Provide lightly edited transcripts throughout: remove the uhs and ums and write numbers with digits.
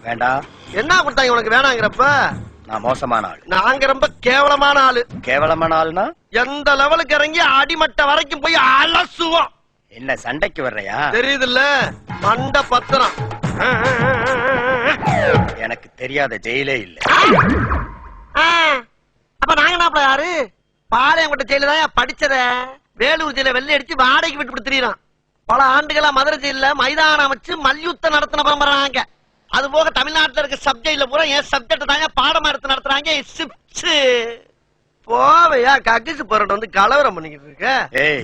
வேண்டாம். என்ன கொடுத்தாங்க உனக்கு வேணாங்கிறப்ப? நான் மோசமான ஆள். நாங்க ரொம்ப கேவலமான ஆளு. கேவலமான ஆள்னா எந்த லெவலுக்கு இறங்கி அடிமட்ட வரைக்கும் போய் அலசுவோம். என்ன சண்டைக்கு வர்றையா? தெரியுதுல்ல, மண்ட பத்திரம். எனக்கு தெரியாத ஜெயிலே இல்ல. அப்ப நாங்க என்ன யாரு? பாளையங்கோட்டை ஜெயில தான் படிச்சத. வேலூர் ஜெயில வெள்ளை அடிச்சு வாடகைக்கு விட்டு கொடுத்துறான். பல ஆண்டுகளா மதுரை ஜெயில மைதானம் அமைச்சு மல்யுத்தம் நடத்தின பரம்பராங்க. அது போக தமிழ்நாட்டுல இருக்க சப்ஜெக்ட்ல பூரா என் சப்ஜெக்ட் தாங்க பாடமா எடுத்து நடத்துறாங்க. போவையா கக்கிசு போறட்டு வந்து கலவரம் பண்ணிக்கிட்டு இருக்க. ஏய்,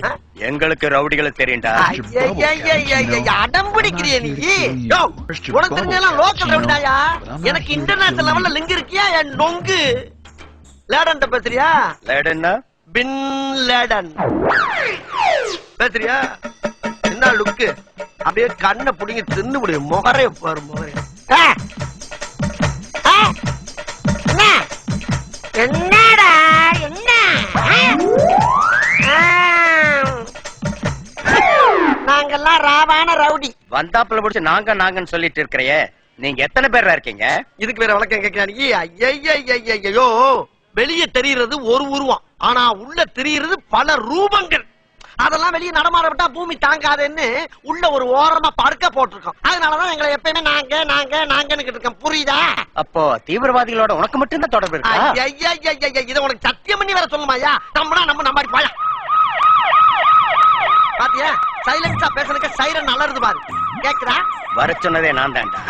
எங்களுக்கு ரவுடிகளுக்கு தெரியும்டா. அடம் பிடிக்கிறிய நீ? உனக்கு தெரிஞ்செல்லாம் லோக்கல் ரவுடிதாயா. எனக்கு இன்டர்நேஷனல் லெவல்ல லிங்க் இருக்கியா? என் நொங்கு லேடன் பேசுறியா? லேடன்னா பின் லேடன் பேசுறியா? என்ன லுக்கு? அப்படியே கண்ணை புடிங்கி தின்னு முடியும். முகரைய பாரு, முகரைய. என்னடா என்ன? நாங்கெல்லாம் ராவான ரவுடி. வந்தாப்புல முடிச்சு நாங்கன்னு சொல்லிட்டு இருக்கிறையே, நீங்க எத்தனை பேரா இருக்கீங்க? இதுக்கு வேற வழக்கம் கேட்கிறாங்க. ஐயோ, வெளியே தெரிகிறது ஒரு உருவம், ஆனா உள்ள தெரிகிறது பல ரூபங்கள். அதெல்லாம் வெளியே நடமாட விட்டா பூமி தாங்காதுன்னு உள்ள ஒரு ஓரமா படுக்க போட்டிருக்கோம். அதனாலதான் எங்களை எப்பயுமே நாங்கன்னு இருக்கோம். புரியுதா? அப்போ தீவிரவாதிகளோட உனக்கு மட்டும் தான் தொடர்பு இருக்கா? இதை உனக்கு சத்தியம் பண்ணி வேற சொல்லுமாயா? நம்ம நம்பாடி போயா. பாத்தியா, சைலன்ஸா பேசுறதுக்கு சைரன் அலறுது பாரு. கேக்குதா? வர சொன்னதே நான் தான்டா.